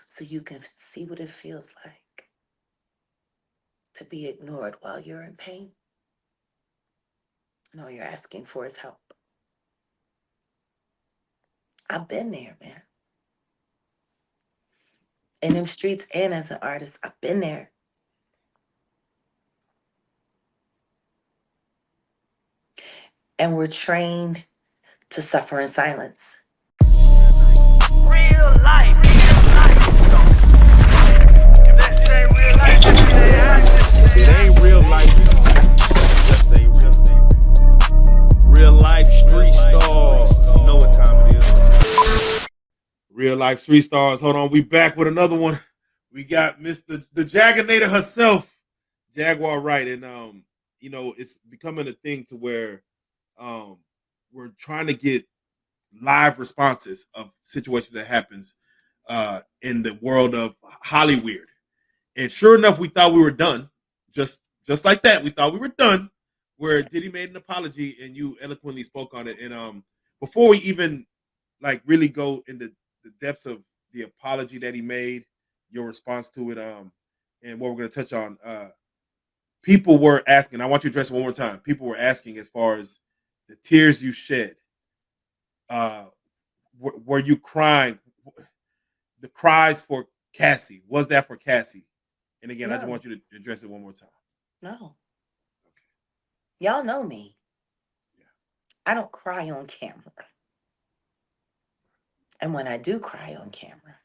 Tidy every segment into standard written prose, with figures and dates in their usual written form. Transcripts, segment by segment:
so you can see what it feels like to be ignored while you're in pain. And all you're asking for is help. I've been there, man. In them streets and as an artist, I've been there. And we're trained to suffer in silence. Real life, real life. This ain't real life, this ain't It ain't real life. Just ain't real life street stars. You know what time it is. Real life street stars. Hold on, we back with another one. We got Mr. the Jaganator herself, Jaguar Wright, and it's becoming a thing to where we're trying to get live responses of situations that happens in the world of Hollywood. And sure enough, we thought we were done. Just like that, we thought we were done. Where Diddy made an apology and you eloquently spoke on it. And before we even like really go into the depths of the apology that he made, your response to it, and what we're going to touch on, people were asking. I want you to address it one more time. People were asking as far as the tears you shed. Uh, were you crying? The cries for Cassie, was that for Cassie? And again, I just No, want you to address it one more time. no. Okay. Y'all know me. Yeah. I don't cry on camera. And when I do cry on camera,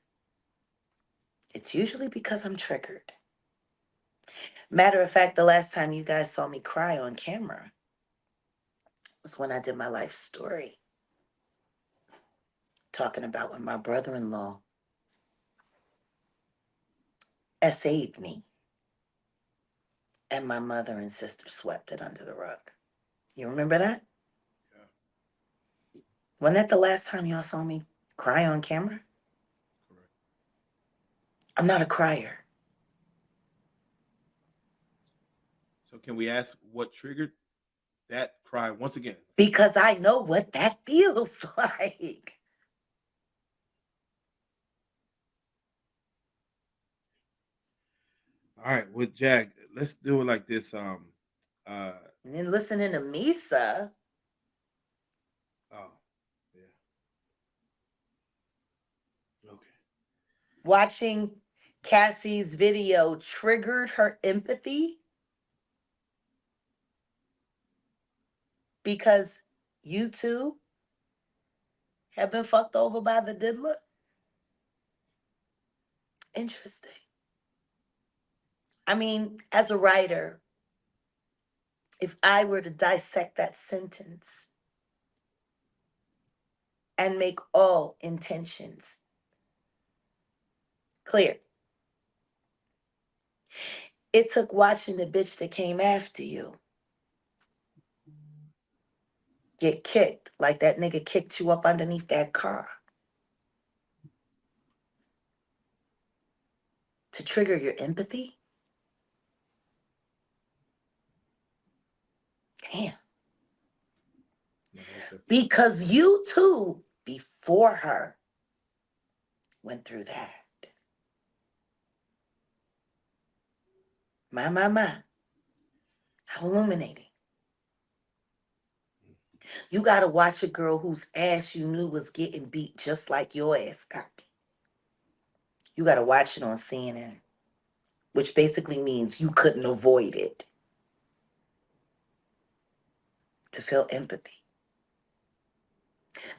it's usually because I'm triggered. Matter of fact, the last time you guys saw me cry on camera was when I did my life story, talking about when my brother in law essayed me and my mother and sister swept it under the rug. You remember that? Yeah. Wasn't that the last time y'all saw me cry on camera? Correct. I'm not a crier So can we ask what triggered that cry once again? because I know what that feels like. All right, with Jag, let's do it like this. Uh, And then listening to Misa oh, yeah. Okay. watching Cassie's video triggered her empathy because you too have been fucked over by the diddler. Interesting. I mean, as a writer, if I were to dissect that sentence and make all intentions clear, it took watching the bitch that came after you get kicked like that nigga kicked you up underneath that car to trigger your empathy. Damn. No, most definitely. Because you too, before her, went through that. My. How illuminating. You got to watch a girl whose ass you knew was getting beat just like your ass got beat. You got to watch it on CNN, which basically means you couldn't avoid it to feel empathy.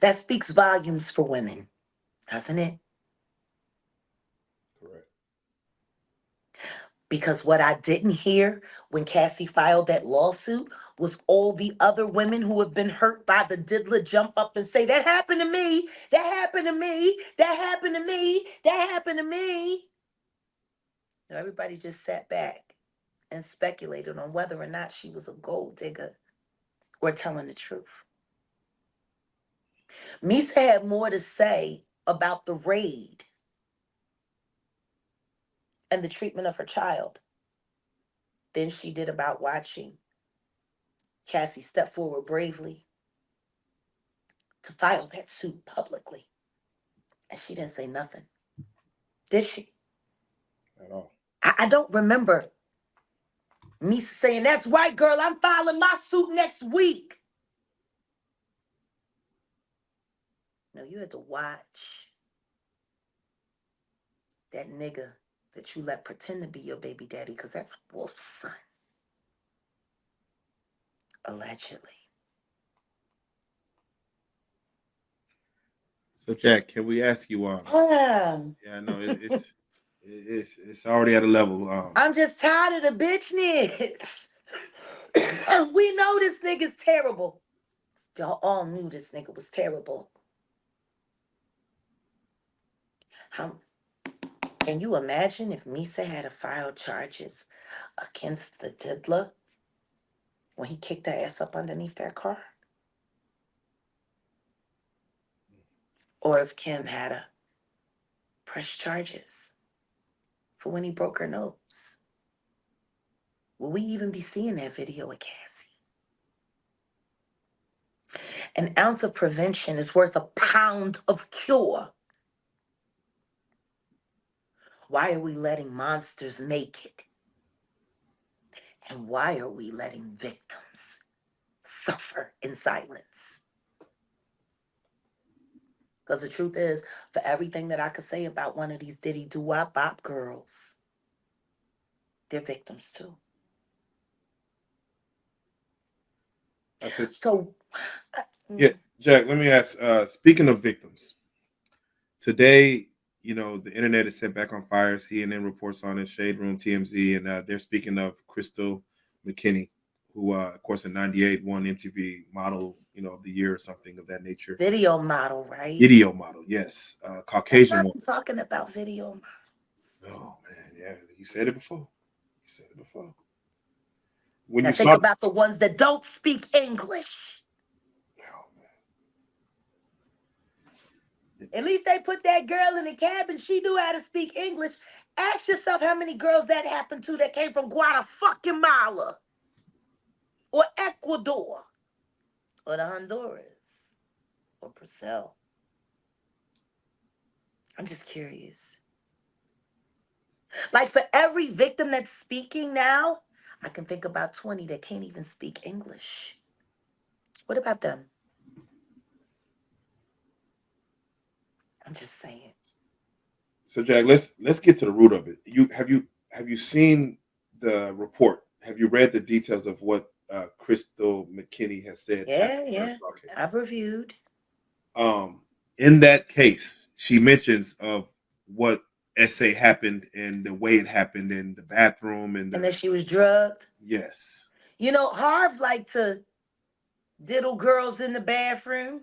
That speaks volumes for women, doesn't it? Correct. Because what I didn't hear when Cassie filed that lawsuit was all the other women who have been hurt by the diddler jump up and say, that happened to me, that happened to me, that happened to me, that happened to me. No, everybody just sat back and speculated on whether or not she was a gold digger or telling the truth. Misa had more to say about the raid and the treatment of her child than she did about watching Cassie step forward bravely to file that suit publicly. And she didn't say nothing. Did she? at all. I don't remember me saying, "That's right, girl, I'm filing my suit next week." No, you had to watch that nigga that you let pretend to be your baby daddy, because that's Wolf's son, allegedly. So Jack, can we ask you? Um, Yeah, no, it's already at a level. I'm just tired of the bitch niggas. We know this nigga's terrible. Y'all all knew this nigga was terrible. How can you imagine if Misa had to file charges against the diddler when he kicked her ass up underneath that car? Or if Kim had to press charges for when he broke her nose? Will we even be seeing that video of Cassie? An ounce of prevention is worth a pound of cure. Why are we letting monsters make it? And why are we letting victims suffer in silence? Because the truth is, for everything that I could say about one of these Diddy doo-wop bop girls, they're victims too. I said, So, yeah, Jack. Let me ask. Speaking of victims, today, the internet is set back on fire. CNN reports on it, Shade Room, TMZ, and they're speaking of Crystal McKinney, who, of course, in '98 won MTV Model, of the Year or something of that nature. video model, right? Video model, yes, That's Caucasian not woman. talking about video models. Oh man, yeah, you said it before. You said it before. When Now you think saw, about the ones that don't speak English. oh, At least they put that girl in the cabin. She knew how to speak English. Ask yourself how many girls that happened to that came from Guatemala or Ecuador or the Honduras or Brazil. I'm just curious. Like for every victim that's speaking now, I can think about 20 that can't even speak English. What about them? I'm just saying. so Jack, let's get to the root of it. You seen the report? Have you read the details of what Crystal McKinney has said Yeah, after her yeah. trial case? I've reviewed. In that case, she mentions of what essay happened and the way it happened in the bathroom and And the that she was drugged. yes. You know, Harv liked to diddle girls in the bathroom.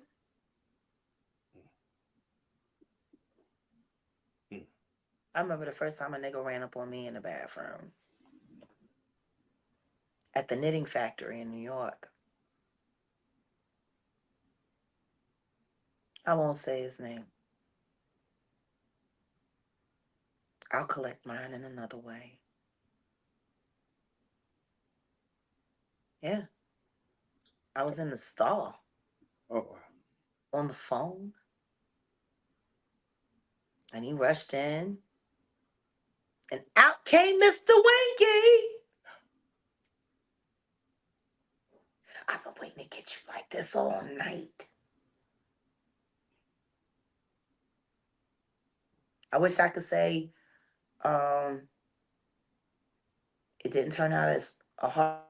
Hmm. I remember the first time a nigga ran up on me in the bathroom at the knitting factory in New York. I won't say his name. I'll collect mine in another way. Yeah, I was in the stall Oh wow. on the phone, and he rushed in, and out came Mr. Winky. I've been waiting to get you like this all night. I wish I could say um, it didn't turn out as a hard.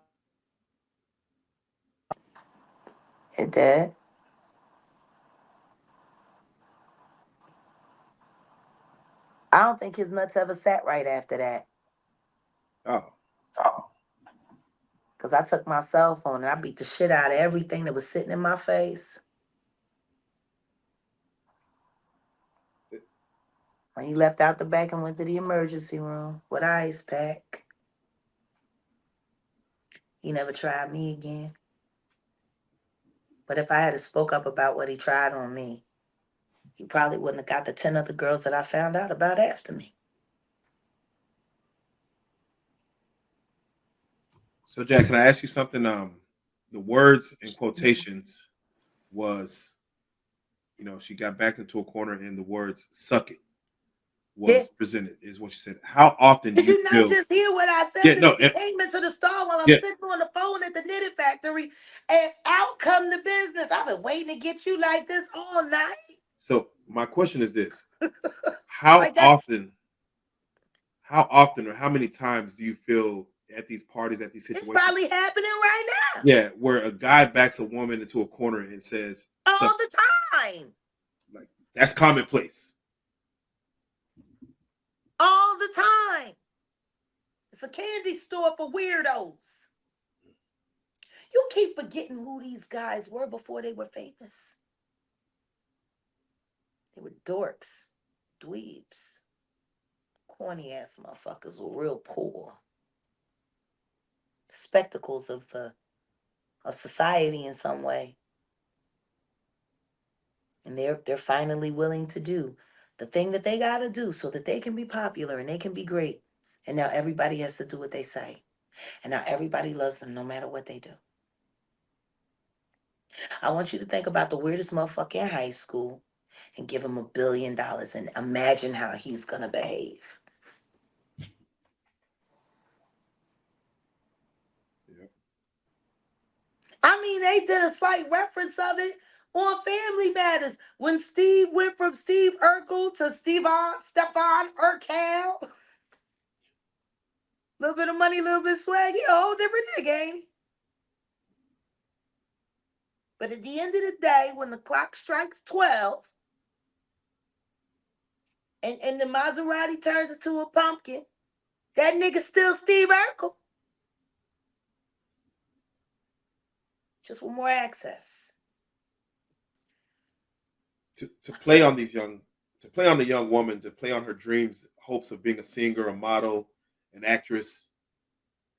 It did. I don't think his nuts ever sat right after that. Oh. Oh. Because I took my cell phone and I beat the shit out of everything that was sitting in my face. When he left out the back and went to the emergency room with ice pack, he never tried me again. But if I had spoke up about what he tried on me, he probably wouldn't have got the 10 other girls that I found out about after me. So Jack, can I ask you something? The words in quotations was, she got backed into a corner and the words "suck it." Yeah. was presented, is what you said. How often do Did you you not feel? just hear what I said? Yeah, The no, nigga came into the store while I'm yeah. sitting on the phone at the knitting factory, and out come the business. I've been waiting to get you like this all night. So my question is this: How Like that's often, how often, or how many times do you feel at these parties, at these it's situations? probably happening right now. Yeah, where a guy backs a woman into a corner and says All something the time. like, "That's commonplace." All the time. It's a candy store for weirdos. You keep forgetting who these guys were before they were famous. They were dorks, dweebs, corny ass motherfuckers were real poor. Spectacles of society in some way. And they're finally willing to do the thing that they gotta do so that they can be popular and they can be great. And now everybody has to do what they say. And now everybody loves them no matter what they do. I want you to think about the weirdest motherfucker in high school and give him $1 billion and imagine how he's gonna behave. Yeah. I mean, they did a slight reference of it on Family Matters when Steve went from Steve Urkel to Stefan Urkel. Little bit of money, little bit of swag. He a whole different nigga, ain't he? But at the end of the day, when the clock strikes 12 and the Maserati turns into a pumpkin, that nigga still Steve Urkel. Just with more access. To play on these young, to play on the young woman, to play on her dreams, hopes of being a singer, a model, an actress.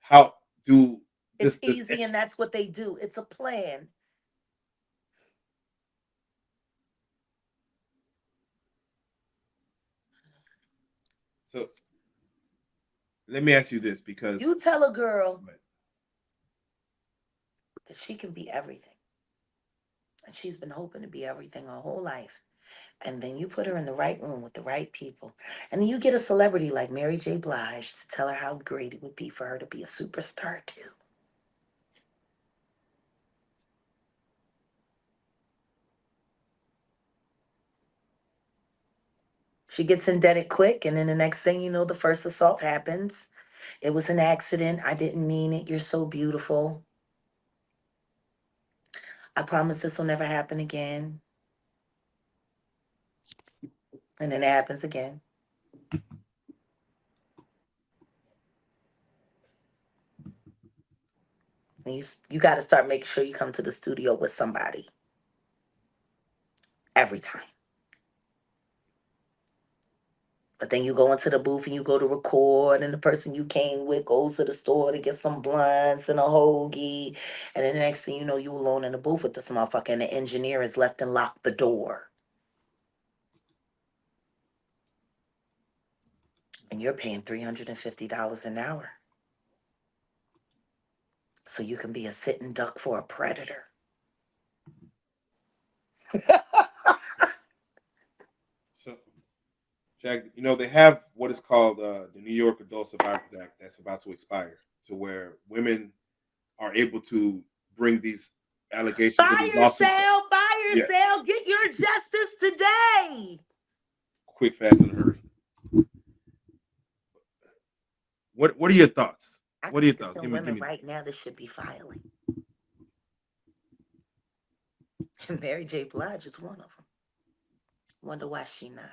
How do It's this? easy and that's what they do. It's a plan. So let me ask you this, because You tell a girl that she can be everything. And she's been hoping to be everything her whole life. And then you put her in the right room with the right people. And then you get a celebrity like Mary J. Blige to tell her how great it would be for her to be a superstar too. She gets indebted quick, and then the next thing you know, the first assault happens. It was an accident. I didn't mean it. You're so beautiful. I promise this will never happen again. And then it happens again. And you got to start making sure you come to the studio with somebody every time. But then you go into the booth and you go to record, and the person you came with goes to the store to get some blunts and a hoagie. And then the next thing you know, you alone in the booth with this motherfucker, and the engineer has left and locked the door. And you're paying $350 an hour. So you can be a sitting duck for a predator. So, Jack, they have what is called the New York Adult Survivors Act that's about to expire, to where women are able to bring these allegations or these Fire lawsuits. sale, fire Yes, sale, get your justice today. quick, fast, in a hurry. What are your thoughts? I What are your think there's thoughts? some Give women me. right now that should be filing. And Mary J. Blige is one of them. Wonder why she not.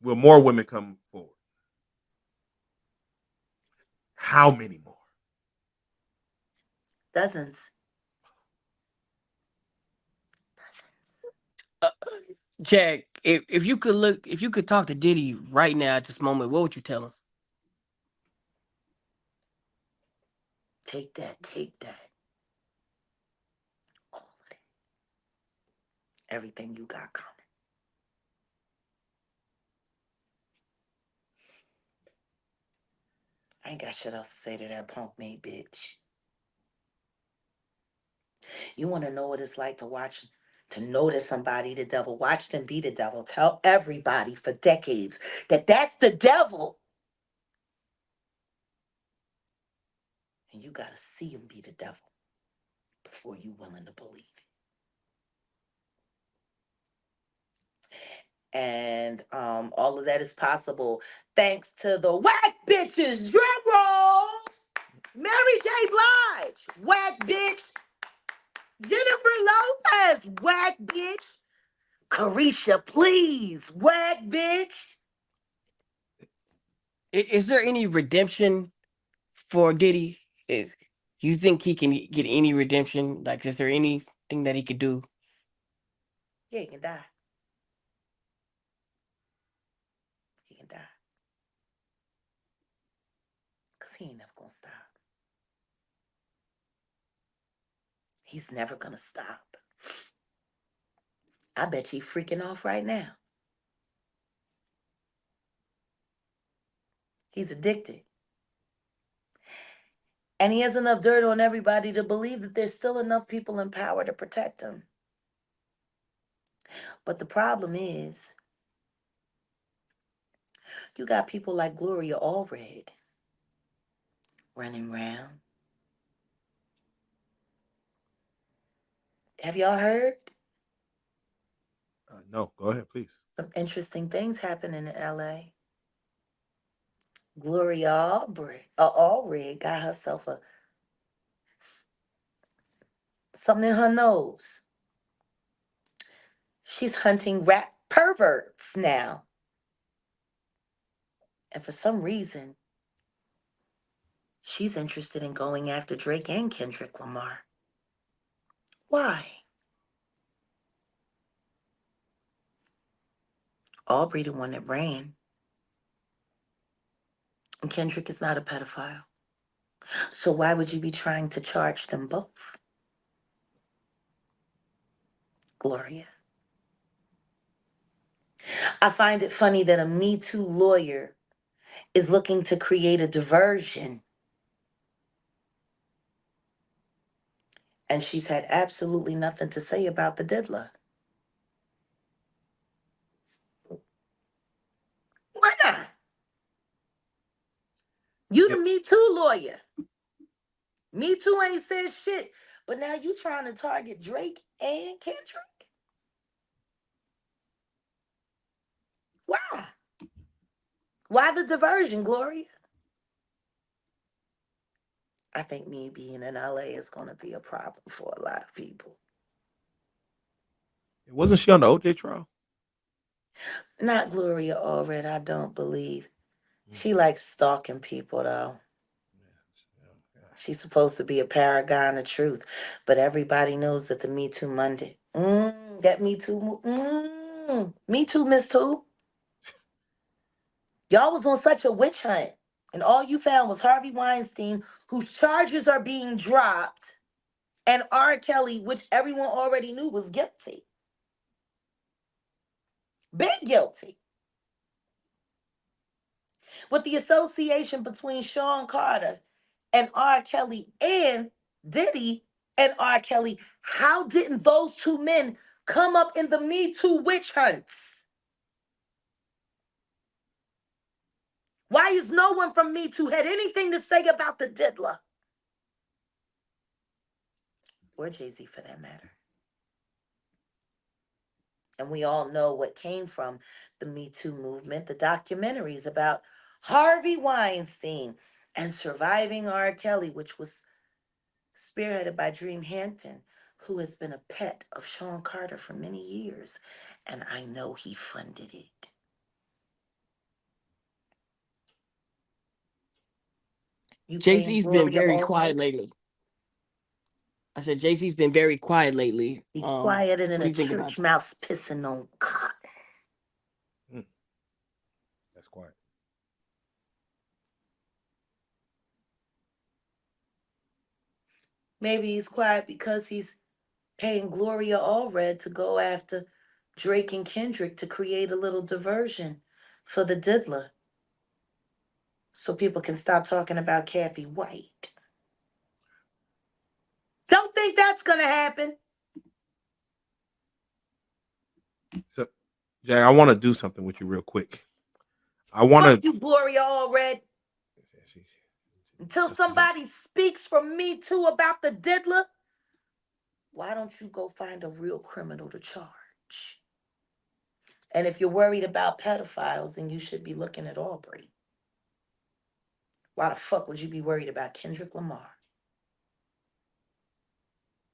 Will more women come forward? How many more? Dozens. Dozens. Uh, Jack, if you could talk to Diddy right now at this moment, what would you tell him? Take that, take that. All of it. Everything you got coming. I ain't got shit else to say to that punk made bitch. You want to know what it's like to watch To know that somebody the devil, watch them be the devil. Tell everybody for decades that that's the devil. And you got to see him be the devil before you willing to believe it. And all of that is possible thanks to the whack bitches. Drum roll. Mary J. Blige, whack bitch. Jennifer Lopez, whack bitch. Carisha, please, whack bitch. Is there any redemption for Diddy? Is you think he can get any redemption? Like, is there anything that he could do? Yeah, he can die. He can die. Because he ain't never going to stop. He's never going to stop. I bet you freaking off right now. He's addicted. And he has enough dirt on everybody to believe that there's still enough people in power to protect him. But the problem is, you got people like Gloria Allred running around. Have y'all heard? No, go ahead, please. Some interesting things happening in LA. Gloria Allred got herself something in her nose. She's hunting rap perverts now. And for some reason, she's interested in going after Drake and Kendrick Lamar. Why? Aubrey, the one that ran. And Kendrick is not a pedophile. So why would you be trying to charge them both? Gloria. I find it funny that a Me Too lawyer is looking to create a diversion. And she's had absolutely nothing to say about the diddler. Why not? You the Yep. Me Too lawyer. Me Too ain't said shit. But now you trying to target Drake and Kendrick? Why? Why the diversion, Gloria? I think me being in LA is going to be a problem for a lot of people. Wasn't she on the OJ trial? Not Gloria Allred, I don't believe. Mm. She likes stalking people, though. Yeah, yeah. She's supposed to be a paragon of truth, but everybody knows that the Me Too Monday, that Me Too, Me Too, Miss Too. Y'all was on such a witch hunt, and all you found was Harvey Weinstein, whose charges are being dropped, and R. Kelly, which everyone already knew was guilty. Big guilty. With the association between Sean Carter and R. Kelly and Diddy and R. Kelly, how didn't those two men come up in the Me Too witch hunts? Why is no one from Me Too had anything to say about the diddler? Or Jay-Z for that matter. And we all know what came from the Me Too movement, the documentaries about Harvey Weinstein and surviving R. Kelly, which was spearheaded by Dream Hampton, who has been a pet of Sean Carter for many years. And I know he funded it. You Jay paying Z's been Gloria very all quiet right? lately. I said Jay Z's been very quiet lately. Be quieter than What do a you think about church that? mouse pissing on cotton. Mm. That's quiet. Maybe he's quiet because he's paying Gloria Allred to go after Drake and Kendrick to create a little diversion for the diddler so people can stop talking about Kathy White. Don't think that's going to happen. So, Jack, I want to do something with you real quick. I want Fuck to. you, Gloria Allred. Until somebody speaks for me too about the diddler, why don't you go find a real criminal to charge? And if you're worried about pedophiles, then you should be looking at Aubrey. Why the fuck would you be worried about Kendrick Lamar?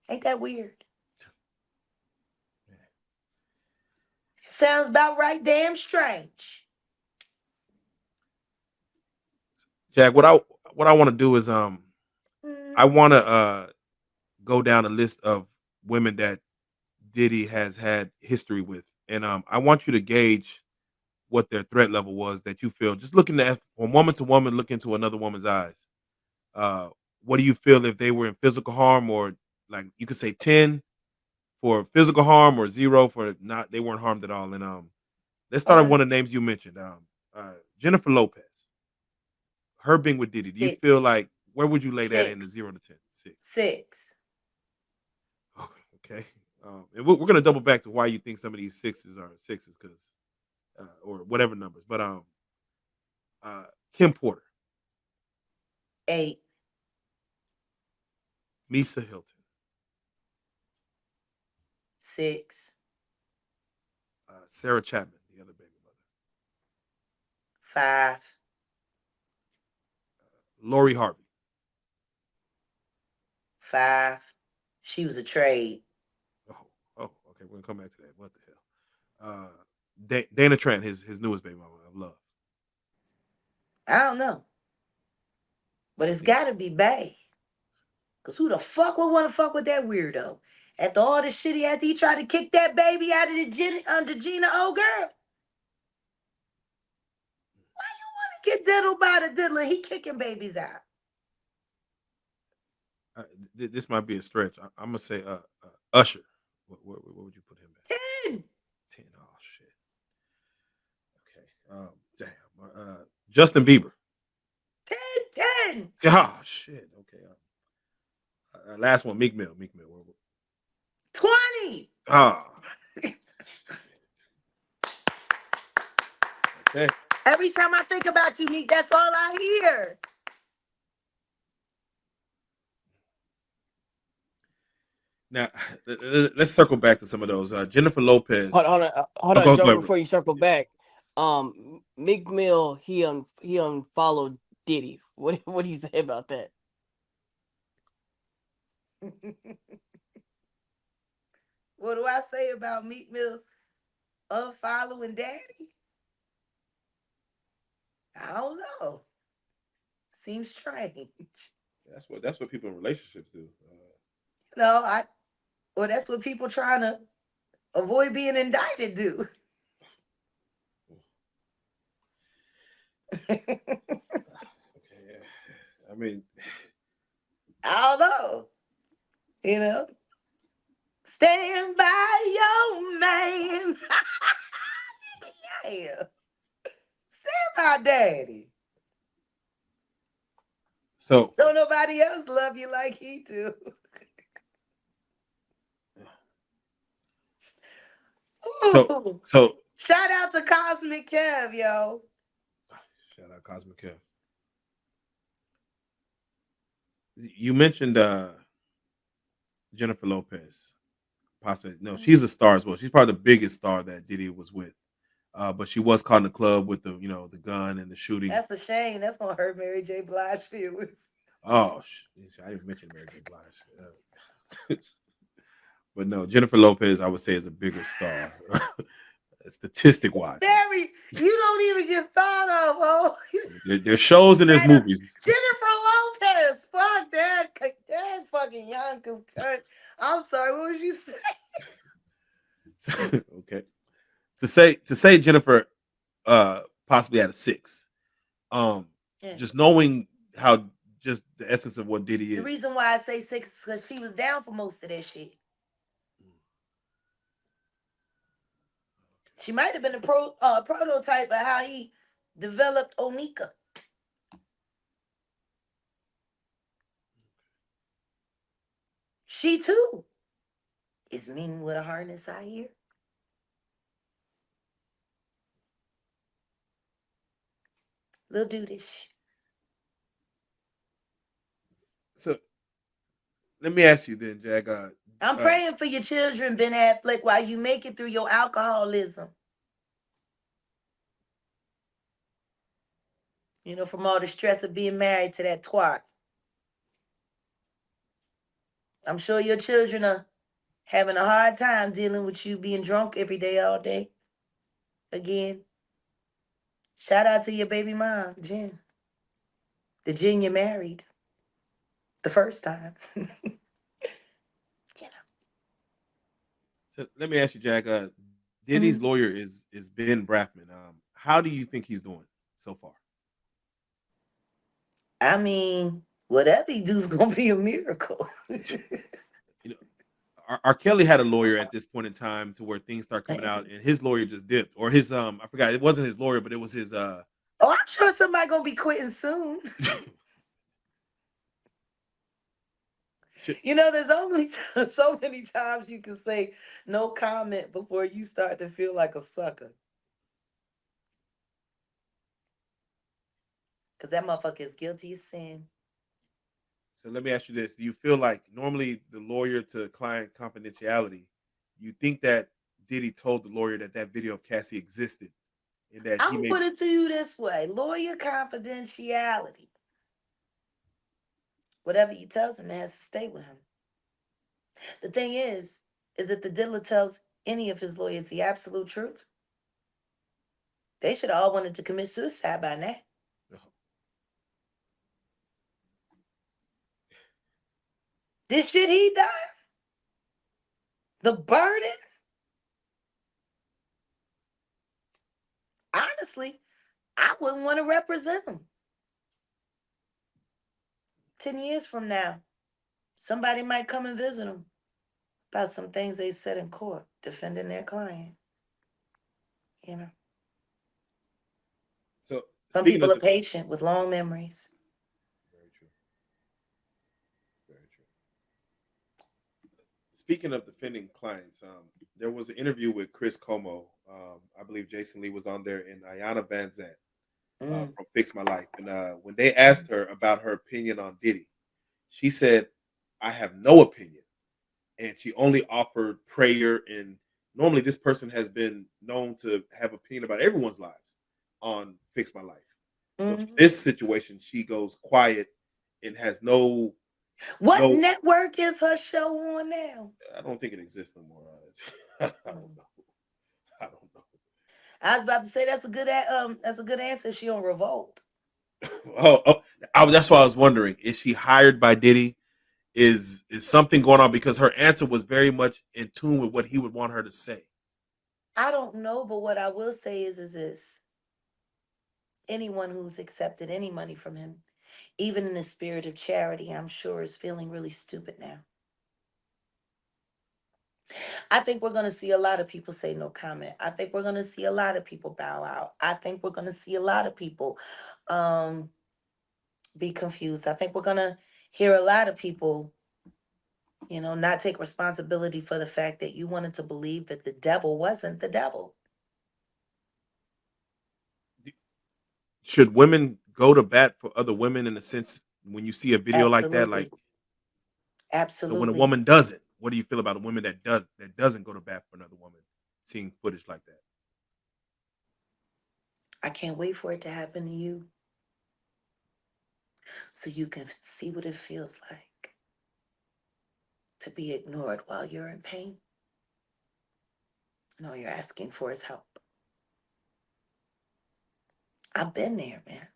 Ain't that weird? Sounds about right, damn strange. Jack, what I want to do is I Mm, want to go down a list of women that Diddy has had history with, and I want you to gauge what their threat level was that you feel just looking at from woman to woman, look into another woman's eyes. Uh, what do you feel if they were in physical harm, or like you could say 10 for physical harm or 0 for not they weren't harmed at all? And let's start with one of the names you mentioned, Jennifer Lopez. Her being with Diddy, do you feel six, like where would you lay that in the six, 0 to 10? 6. six. Oh, okay. And we're gonna double back to why you think some of these sixes are sixes, because or whatever numbers. But Kim Porter, 8, Misa Hilton, 6, Sarah Chapman, the other baby mother, 5, Lori Harvey, 5. She was a trade. okay, we're gonna come back to that. What the hell? Dana Trent, his newest baby mama of love. I don't know. But it's Yeah. gotta be bad. Cause who the fuck would want to fuck with that weirdo? After all the shit he tried to kick that baby out of the Gina, oh girl. Get diddled by the diddler. He kicking babies out. This might be a stretch. I'm gonna say Usher. What would you put him at? 10. 10. Oh shit. Okay. Damn. Justin Bieber. 10, 10. Oh shit. Okay. Last one, Meek Mill. 20. Ah. Okay. Every time I think about you, Meek, that's all I hear. Now let's circle back to some of those. Jennifer Lopez. Hold on, Joe. Before you circle back, Meek Mill he unfollowed Diddy. What do you say about that? What do I say about Meek Mill's unfollowing Daddy? I don't know. Seems strange. That's what people in relationships do. That's what people trying to avoid being indicted do. Okay. I mean, I don't know. You know, stand by your man. Yeah, stand by Daddy. so Don't nobody else love you like he do. so Ooh. so Shout out to Cosmic Kev, yo. shout out Cosmic Kev. You mentioned Jennifer Lopez. Possibly no, she's a star as well. She's probably the biggest star that Diddy was with. But she was caught in the club with the gun and the shooting. That's a shame. That's gonna hurt Mary J. Blige feelings. Oh, I didn't mention Mary J. Blige. But no, Jennifer Lopez, I would say, is a bigger star, statistic wise. Mary, you don't even get thought of. Oh, There's shows and there's movies. Jennifer Lopez. Fuck that. That fucking young. I'm sorry. What would you say? Okay. To say Jennifer possibly at a 6. Yeah. Just knowing how just the essence of what Diddy is. The reason why I say 6 is because she was down for most of that shit. She might have been a prototype of how he developed Onika. She too is mean with a harness, I hear. Little dudish. So let me ask you then, Jag. I'm Uh, praying for your children, Ben Affleck, while you make it through your alcoholism. You know, from all the stress of being married to that twat. I'm sure your children are having a hard time dealing with you being drunk every day, all day. Again, shout out to your baby mom, Jen. The Jen you married the first time. you know. so let me ask you, Jag. Diddy's Mhm. lawyer is Ben Brafman. How do you think he's doing so far? I mean, whatever he do's gonna be a miracle. You know, R. Kelly had a lawyer at this point in time to where things start coming out, and his lawyer just dipped, or his I forgot, it wasn't his lawyer, but it was his Oh, I'm sure somebody gonna be quitting soon. shit. You know, there's only so many times you can say no comment before you start to feel like a sucker. Cause that motherfucker is guilty as sin. So let me ask you this: do you feel like normally the lawyer to client confidentiality, you think that Diddy told the lawyer that that video of Cassie existed and that I'm he gonna may put it to you this way: lawyer confidentiality. Whatever he tells him, it has to stay with him. The thing is that the dealer tells any of his lawyers the absolute truth. They should have all wanted to commit suicide by now. This shit he done, the burden, honestly, I wouldn't want to represent him. 10 years from now, somebody might come and visit him about some things they said in court, defending their client. You know, So some speaking people of are the patient with long memories. very true, very true. Speaking of defending clients, there was an interview with Chris Como. I believe Jason Lee was on there, and Ayana Van Zant Mm. from Fix My Life. And when they asked her about her opinion on Diddy, she said, "I have no opinion," and she only offered prayer. And normally, this person has been known to have opinion about everyone's lives on Fix My Life, but for Mhm. this situation, she goes quiet and has What no. network is her show on now? I don't think it exists no more. I don't Mm. know. I don't know. I was about to say that's a good answer. She on Revolt. Oh, that's why I was wondering: is she hired by Diddy? Is something going on? Because her answer was very much in tune with what he would want her to say. I don't know, but what I will say is this: anyone who's accepted any money from him, even in the spirit of charity, I'm sure is feeling really stupid now. I think we're going to see a lot of people say no comment. I think we're going to see a lot of people bow out. I think we're going to see a lot of people um, be confused. I think we're going to hear a lot of people, not take responsibility for the fact that you wanted to believe that the devil wasn't the devil. Should women go to bat for other women in a sense when you see a video like that? Like, Absolutely. so when a Absolutely. woman doesn't, what do you feel about a woman that doesn't go to bat for another woman, seeing footage like that? I can't wait for it to happen to you so you can see what it feels like to be ignored while you're in pain and all you're asking for is help. I've been there, man.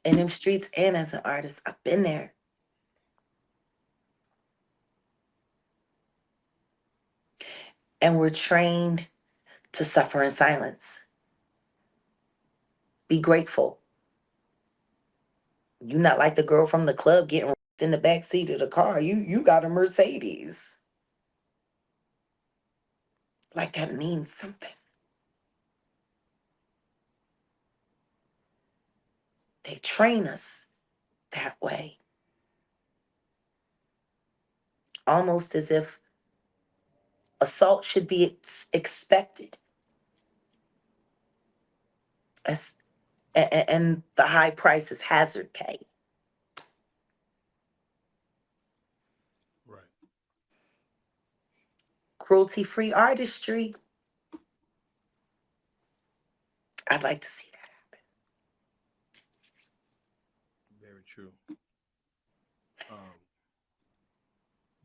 In them streets and as an artist, I've been there. And we're trained to suffer in silence. Be grateful. You not like the girl from the club getting in the back seat of the car. You got a Mercedes. Like that means something. They train us that way. Almost as if assault should be expected. As- and the high price is hazard pay. Right. Cruelty free artistry. I'd like to see that. Very true. Um,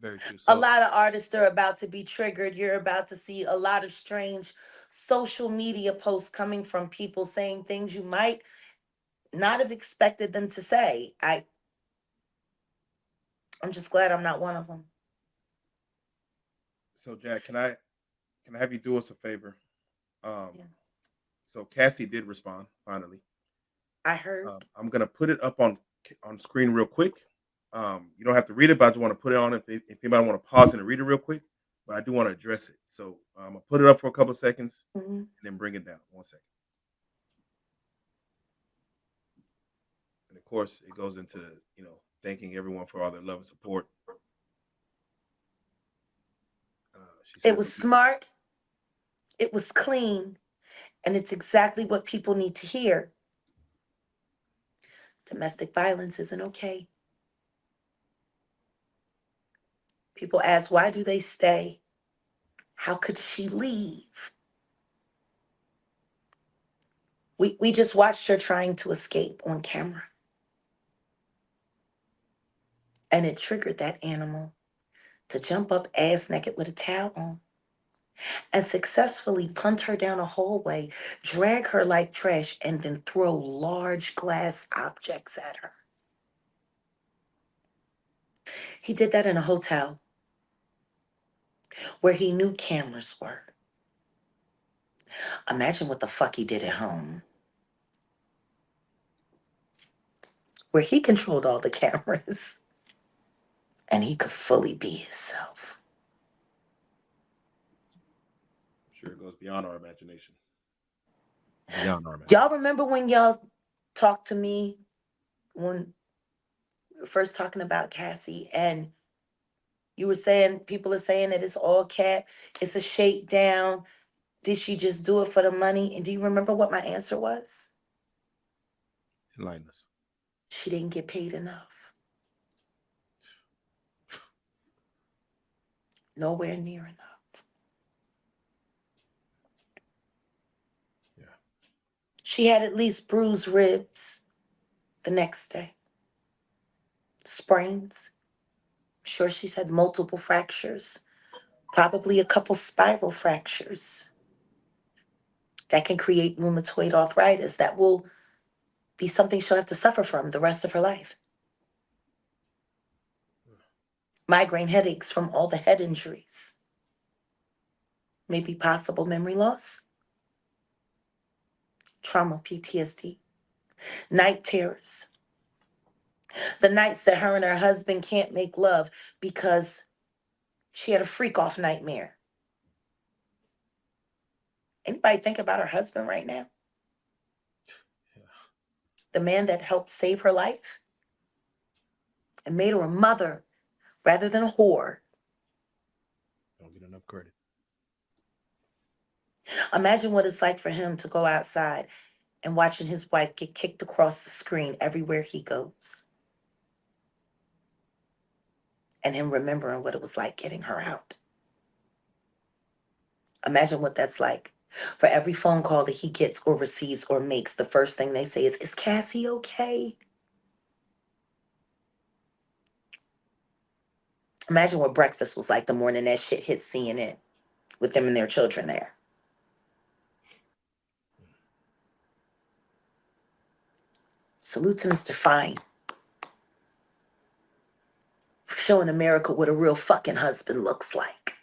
very true. A So lot of artists are about to be triggered. You're about to see a lot of strange social media posts coming from people saying things you might not have expected them to say. I'm just glad I'm not one of them. Jack, can I have you do us a favor? Um, Yeah. so Cassie did respond finally. I heard. I'm gonna put it up on screen real quick. You don't have to read it, but I just want to put it on if anybody want to pause it and read it real quick. But I do want to address it. So I'm gonna put it up for a couple of seconds Mhm. and then bring it down. 1 second. And of course, it goes into thanking everyone for all their love and support. She It says, was smart, it was clean, and it's exactly what people need to hear. Domestic violence isn't okay. People ask, why do they stay? How could she leave? We just watched her trying to escape on camera, and it triggered that animal to jump up ass naked with a towel on and successfully punt her down a hallway, drag her like trash, and then throw large glass objects at her. He did that in a hotel where he knew cameras were. Imagine what the fuck he did at home, where he controlled all the cameras and he could fully be himself. I'm sure it goes beyond our imagination. Beyond our Y'all imagination. remember when y'all talked to me when we were first talking about Cassie, and you were saying people are saying that it's all cat, it's a shakedown. Did she just do it for the money? And do you remember what my answer was? Enlighten us. She didn't get paid enough. Nowhere near enough. Yeah. She had at least bruised ribs the next day, sprains. I'm sure she's had multiple fractures, probably a couple spiral fractures that can create rheumatoid arthritis that will be something she'll have to suffer from the rest of her life. Migraine headaches from all the head injuries, maybe possible memory loss, trauma, PTSD, night terrors, the nights that her and her husband can't make love because she had a freak off nightmare. Anybody think about her husband right now? Yeah. The man that helped save her life and made her a mother rather than a whore. Don't get enough credit. Imagine what it's like for him to go outside and watching his wife get kicked across the screen everywhere he goes. And him remembering what it was like getting her out. Imagine what that's like. For every phone call that he gets or receives or makes, the first thing they say is Cassie okay? Imagine what breakfast was like the morning that shit hit CNN with them and their children there. Salute to Mr. Fine for showing America what a real fucking husband looks like.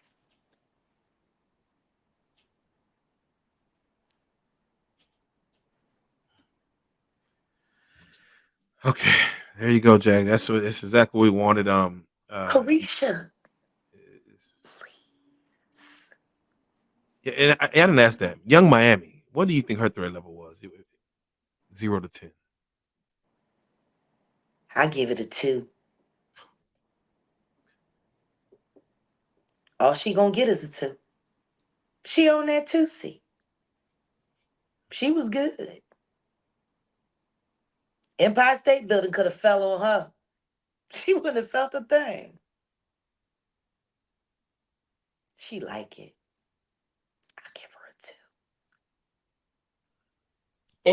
Okay, there you go, Jack. That's exactly what we wanted. Carisha, It's- please. yeah, and I didn't ask that. Young Miami, what do you think her threat level was? 0 to 10. I give it a 2. All she gonna get is a 2. She on that 2 seat. She was good. Empire State Building could have fell on her. She wouldn't have felt a thing. She like it. I give her a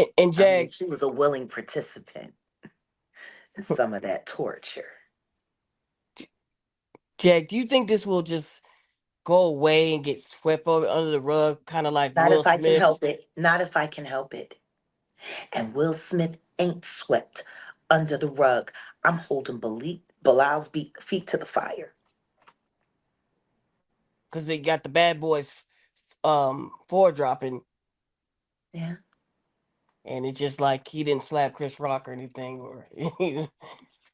two. And I mean, Jag, she was a willing participant in some of that torture. Jag, do you think this will just go away and get swept over under the rug, kind of like Not Will if I can Smith? help it. Not if I can help it. And Will Smith ain't swept under the rug. I'm holding Bilal's feet to the fire. Because they got the Bad Boys four dropping, Yeah. and it's just like he didn't slap Chris Rock or anything, or you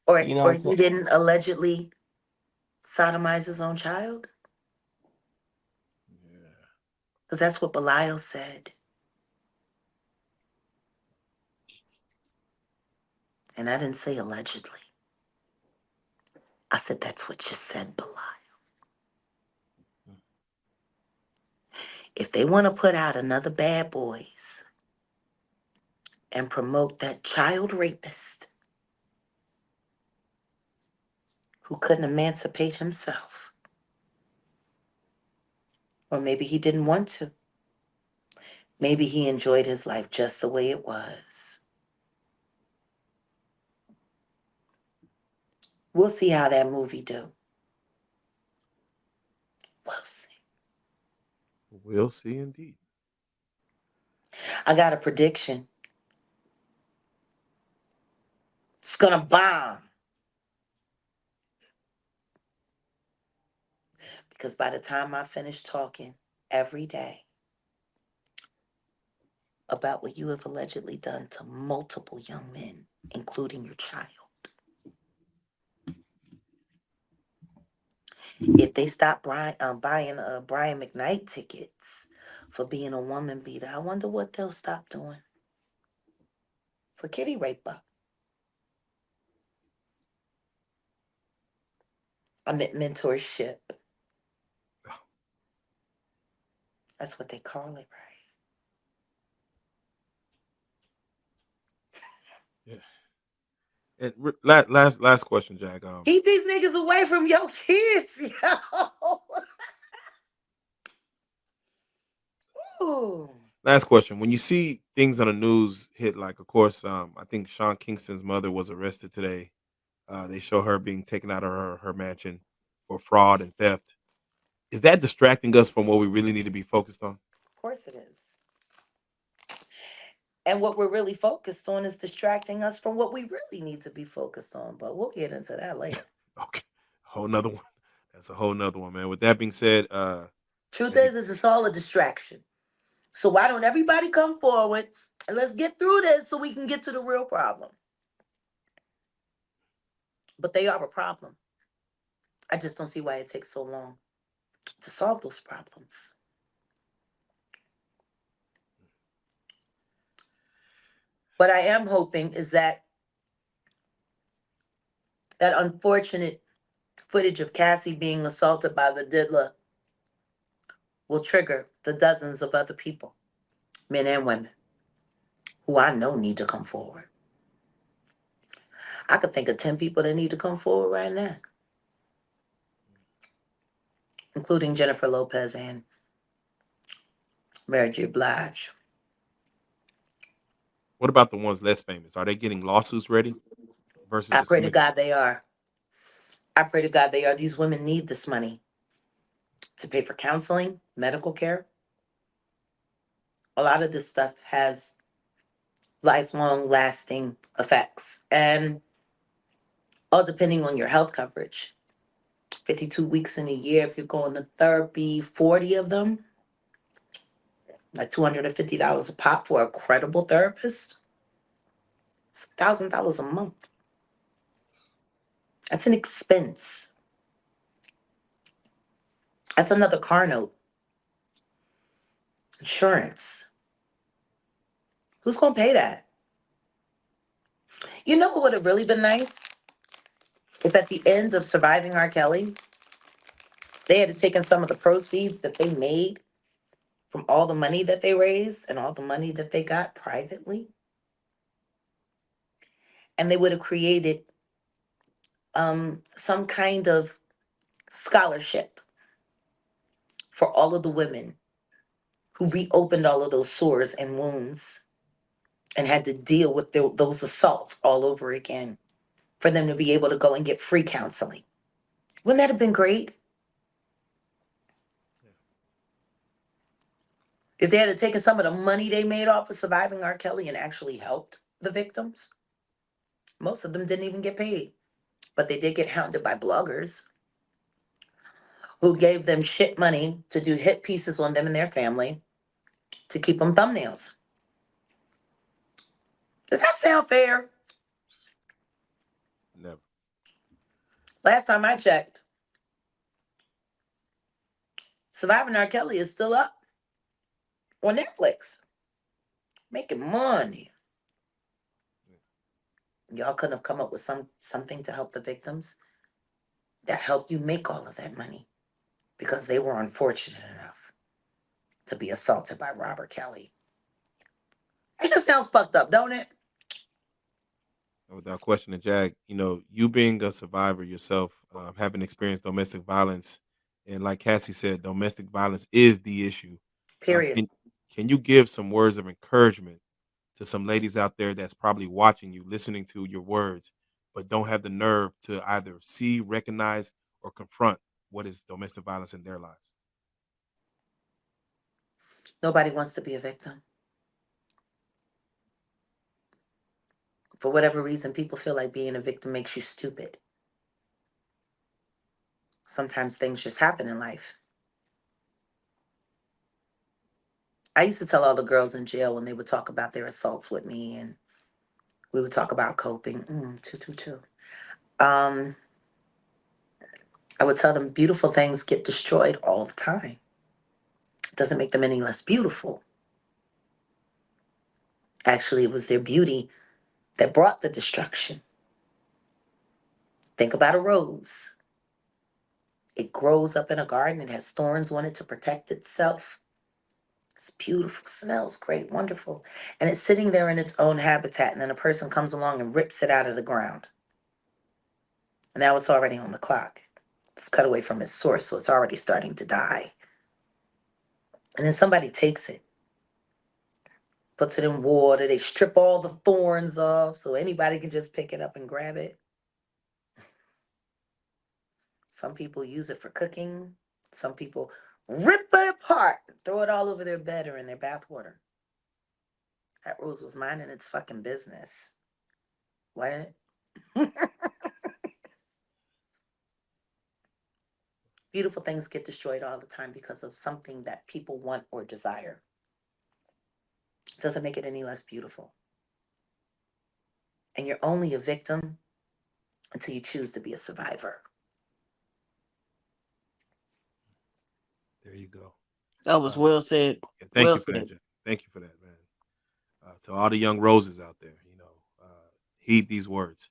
know what Or I'm he saying? didn't allegedly sodomize his own child? Yeah. Because that's what Belial said. And I didn't say allegedly. I said that's what you said, Belial. If they want to put out another Bad Boys and promote that child rapist who couldn't emancipate himself, or maybe he didn't want to, maybe he enjoyed his life just the way it was. We'll see how that movie do. We'll see. We'll see indeed. I got a prediction. It's gonna bomb. Because by the time I finish talking every day about what you have allegedly done to multiple young men, including your child, if they stop buying Brian McKnight tickets for being a woman beater, I wonder what they'll stop doing for Kitty Raper. I meant mentorship. That's what they call it, right? Yeah. And last question, Jack. Keep these niggas away from your kids, yo. Ooh. Last question. When you see things on the news hit, like, of course, I think Sean Kingston's mother was arrested today. They show her being taken out of her mansion for fraud and theft. Is that distracting us from what we really need to be focused on? Of course it is. And what we're really focused on is distracting us from what we really need to be focused on. But we'll get into that later. Okay, whole nother one. That's a whole nother one, man. With that being said, Truth man, is it's all a distraction. So why don't everybody come forward and let's get through this so we can get to the real problem? But they are a problem. I just don't see why it takes so long to solve those problems. What I am hoping is that that unfortunate footage of Cassie being assaulted by the diddler will trigger the dozens of other people, men and women, who I know need to come forward. I could think of 10 people that need to come forward right now, including Jennifer Lopez and Mary J. Blige. what about the ones less famous? Are they getting lawsuits ready versus I just pray to coming? God they are. I pray to God they are. These women need this money to pay for counseling, medical care. A lot of this stuff has lifelong lasting effects. And all depending on your health coverage. 52 weeks in a year, if you're going to therapy, 40 of them, like $250 a pop for a credible therapist. It's $1,000 a month. That's an expense. That's another car note. Insurance. Who's going to pay that? You know what would have really been nice? If at the end of surviving R. Kelly, they had taken some of the proceeds that they made from all the money that they raised and all the money that they got privately and they would have created some kind of scholarship for all of the women who reopened all of those sores and wounds and had to deal with those assaults all over again, for them to be able to go and get free counseling. Wouldn't that have been great? Yeah. If they had taken some of the money they made off of surviving R. Kelly and actually helped the victims, most of them didn't even get paid. But they did get hounded by bloggers who gave them shit money to do hit pieces on them and their family to keep them thumbnails. Does that sound fair? Never. Last time I checked, Surviving R. Kelly is still up on Netflix, making money. Y'all couldn't have come up with something to help the victims that helped you make all of that money because they were unfortunate enough to be assaulted by Robert Kelly. It just sounds fucked up, don't it? Without question, and Jag, you being a survivor yourself, having experienced domestic violence, and like Cassie said, domestic violence is the issue. Uh, Period. can can you give some words of encouragement to some ladies out there that's probably watching you, listening to your words, but don't have the nerve to either see, recognize, or confront what is domestic violence in their lives? Nobody wants to be a victim. For whatever reason, people feel like being a victim makes you stupid. Sometimes things just happen in life. I used to tell all the girls in jail when they would talk about their assaults with me and we would talk about coping. Two, two, two. Um, I would tell them beautiful things get destroyed all the time. It doesn't make them any less beautiful. Actually, it was their beauty that brought the destruction. Think about a rose. It grows up in a garden, it has thorns on it to protect itself. It's beautiful, smells great, wonderful. And it's sitting there in its own habitat, and then a person comes along and rips it out of the ground. And now it's already on the clock. It's cut away from its source, so it's already starting to die. And then somebody takes it, puts it in water, they strip all the thorns off so anybody can just pick it up and grab it. Some people use it for cooking. Some people rip it apart, throw it all over their bed or in their bathwater. That rose was minding its fucking business. What? Beautiful things get destroyed all the time because of something that people want or desire. It doesn't make it any less beautiful. And you're only a victim until you choose to be a survivor. There you go. That was Uh, well said. yeah, thank Well you for that, said. Jack. Thank you for that, man. To all the young roses out there, heed these words.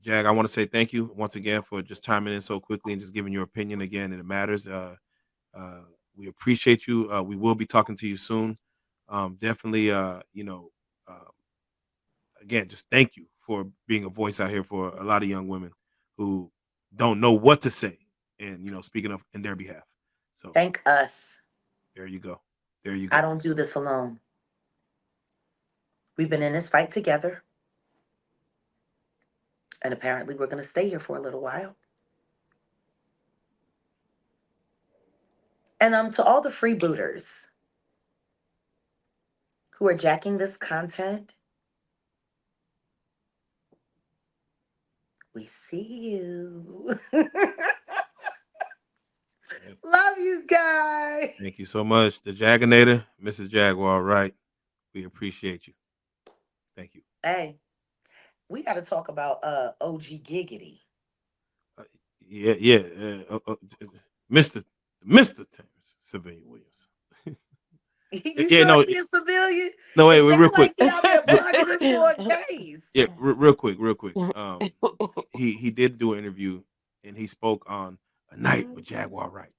Jag, I want to say thank you once again for just chiming in so quickly and just giving your opinion again, and it matters. Uh, we appreciate you. We will be talking to you soon. Definitely, uh, again, just thank you for being a voice out here for a lot of young women who don't know what to say, and speaking of in their behalf. So Thank us. there you go. There you I go. don't do this alone. We've been in this fight together, and apparently we're going to stay here for a little while. And to all the freebooters who are jacking this content, we see you. Yes. Love you guys. Thank you so much, the Jaginator, Mrs. Jaguar Wright. We appreciate you. Thank you. Hey, we got to talk about OG Giggity. Uh, yeah, yeah, Mister Terrence Civilian Williams. You Yeah, sure no, he a civilian? no, wait, It wait, sounds real quick. like he out there Re- bugging him for a case. yeah, real quick, real quick. He did do an interview and he spoke on a night with Jaguar Wright.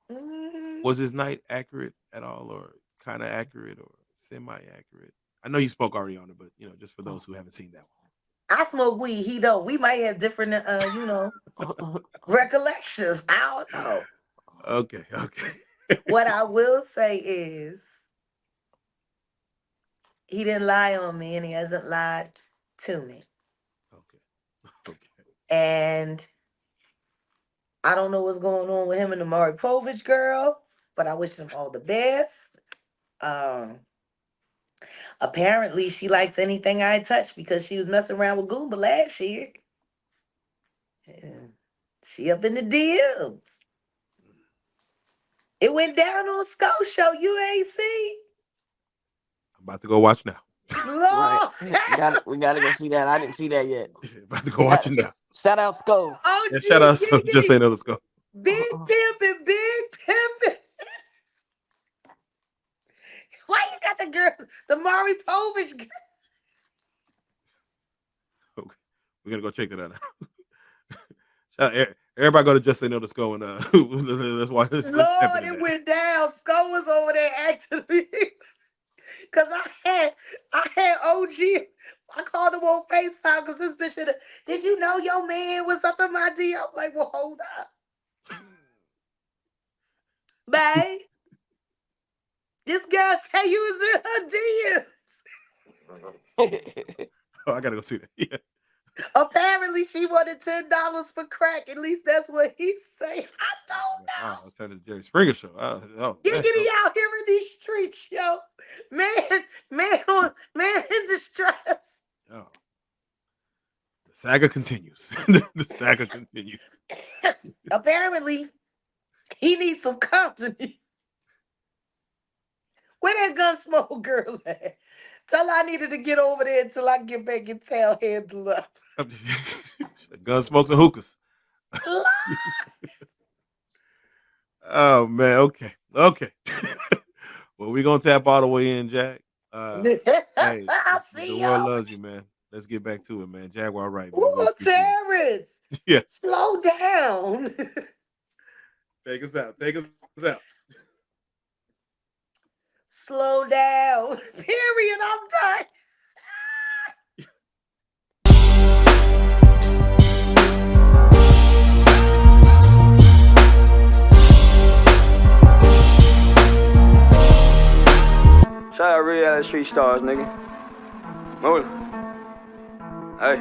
Was his night accurate at all, or kind of accurate, or semi accurate? I know you spoke already on it, but just for those who haven't seen that one. I smoke weed. He don't. We might have different, recollections. I don't know. Okay, okay. What I will say is, he didn't lie on me, and he hasn't lied to me. Okay. Okay. And I don't know what's going on with him and the Maury Povich girl, but I wish them all the best. Um, Apparently she likes anything I touch because she was messing around with Goomba last year. And she up in the DMs. It went down on Skull Show. You ain't see? I'm about to go watch now. Right. Lord. We gotta go see that. I didn't see that yet. About to go watch it now. Shout out Skull. Oh, Yeah, shout out to Just Gigi. Ain't No Let's Go. Big pimpin', big pimpin'. Why you got the girl, the Maury Povich girl? Okay. We're gonna go check that out now. Everybody go to Just Ain't No Let's Go and let's watch this. Lord, it went down. Skull was over there acting. Cause I had OG. I called him on FaceTime because this bitch did you know your man was up in my DM? I'm like, well, hold up. Babe. This girl say you was in her DMs. Oh, I gotta go see that. Yeah. Apparently she wanted $10 for crack. At least that's what he say. I don't know. I was turning to Jerry Springer show. Giggity out here in these streets, yo. Man in distress. Oh. The saga continues. The saga continues. Apparently, he needs some company. Where that Gunsmoke girl at? Tell her I needed to get over there until I get back in town, handle up. Gun smokes and hookahs. Oh man, okay. Well, we're gonna tap all the way in, Jack. Hey, I the see world y'all. loves you, man. Let's get back to it, man. Jaguar Wright, man. Ooh, Terrence. Yeah. Slow down. Take us out. Take us out. Slow down. Period. I'm done. Shout out Reallyfe Street Stars, nigga. Move. Hey.